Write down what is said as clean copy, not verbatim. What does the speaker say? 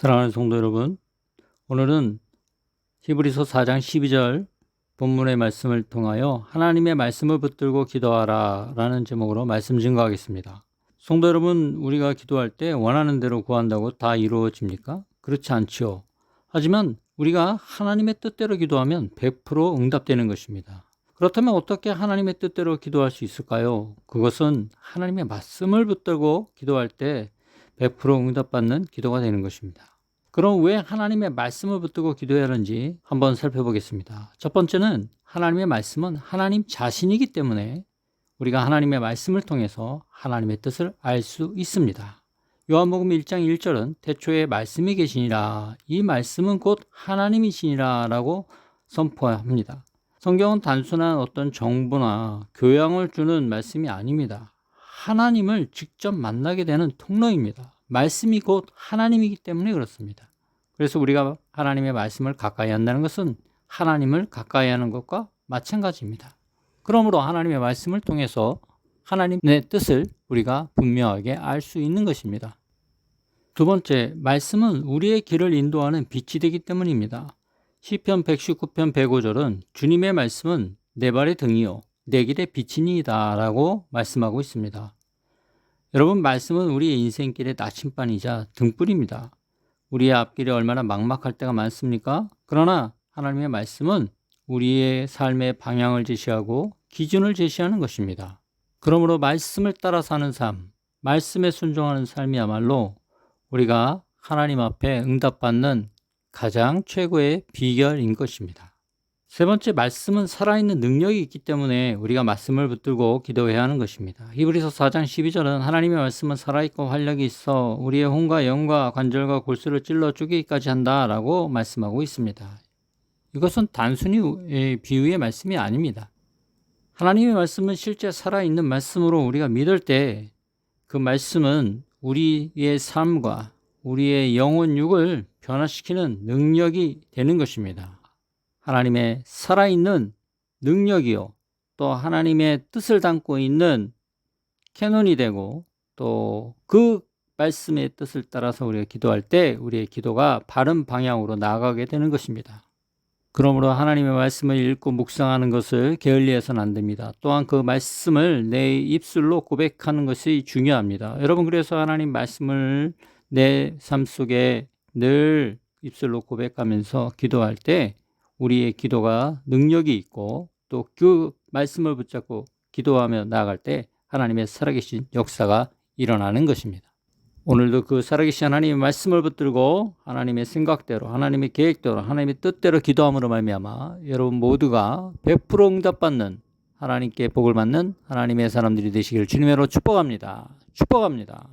사랑하는 성도 여러분, 오늘은 히브리서 4장 12절 본문의 말씀을 통하여 하나님의 말씀을 붙들고 기도하라 라는 제목으로 말씀 증거하겠습니다. 성도 여러분, 우리가 기도할 때 원하는 대로 구한다고 다 이루어집니까? 그렇지 않죠. 하지만 우리가 하나님의 뜻대로 기도하면 100% 응답되는 것입니다. 그렇다면 어떻게 하나님의 뜻대로 기도할 수 있을까요? 그것은 하나님의 말씀을 붙들고 기도할 때 100% 응답받는 기도가 되는 것입니다. 그럼 왜 하나님의 말씀을 붙들고 기도해야 하는지 한번 살펴보겠습니다. 첫 번째는 하나님의 말씀은 하나님 자신이기 때문에 우리가 하나님의 말씀을 통해서 하나님의 뜻을 알 수 있습니다. 요한복음 1장 1절은 태초에 말씀이 계시니라, 이 말씀은 곧 하나님이시니라 라고 선포합니다. 성경은 단순한 어떤 정보나 교양을 주는 말씀이 아닙니다. 하나님을 직접 만나게 되는 통로입니다. 말씀이 곧 하나님이기 때문에 그렇습니다. 그래서 우리가 하나님의 말씀을 가까이 한다는 것은 하나님을 가까이 하는 것과 마찬가지입니다. 그러므로 하나님의 말씀을 통해서 하나님의 뜻을 우리가 분명하게 알 수 있는 것입니다. 두 번째, 말씀은 우리의 길을 인도하는 빛이 되기 때문입니다. 시편 119편 105절은 주님의 말씀은 내 발의 등이요 내 길의 빛이니이다 라고 말씀하고 있습니다. 여러분, 말씀은 우리의 인생길의 나침반이자 등불입니다. 우리의 앞길이 얼마나 막막할 때가 많습니까? 그러나 하나님의 말씀은 우리의 삶의 방향을 제시하고 기준을 제시하는 것입니다. 그러므로 말씀을 따라 사는 삶, 말씀에 순종하는 삶이야말로 우리가 하나님 앞에 응답받는 가장 최고의 비결인 것입니다. 세 번째, 말씀은 살아있는 능력이 있기 때문에 우리가 말씀을 붙들고 기도해야 하는 것입니다. 히브리서 4장 12절은 하나님의 말씀은 살아있고 활력이 있어 우리의 혼과 영과 관절과 골수를 찔러 쪼개기까지 한다라고 말씀하고 있습니다. 이것은 단순히 비유의 말씀이 아닙니다. 하나님의 말씀은 실제 살아있는 말씀으로 우리가 믿을 때 그 말씀은 우리의 삶과 우리의 영혼 육을 변화시키는 능력이 되는 것입니다. 하나님의 살아있는 능력이요, 또 하나님의 뜻을 담고 있는 캐논이 되고, 또 그 말씀의 뜻을 따라서 우리가 기도할 때 우리의 기도가 바른 방향으로 나아가게 되는 것입니다. 그러므로 하나님의 말씀을 읽고 묵상하는 것을 게을리해서는 안 됩니다. 또한 그 말씀을 내 입술로 고백하는 것이 중요합니다. 여러분, 그래서 하나님 말씀을 내 삶 속에 늘 입술로 고백하면서 기도할 때 우리의 기도가 능력이 있고 또 그 말씀을 붙잡고 기도하며 나아갈 때 하나님의 살아계신 역사가 일어나는 것입니다. 오늘도 그 살아계신 하나님의 말씀을 붙들고 하나님의 생각대로, 하나님의 계획대로, 하나님의 뜻대로 기도함으로 말미암아 여러분 모두가 100% 응답받는, 하나님께 복을 받는 하나님의 사람들이 되시기를 주님으로 축복합니다. 축복합니다.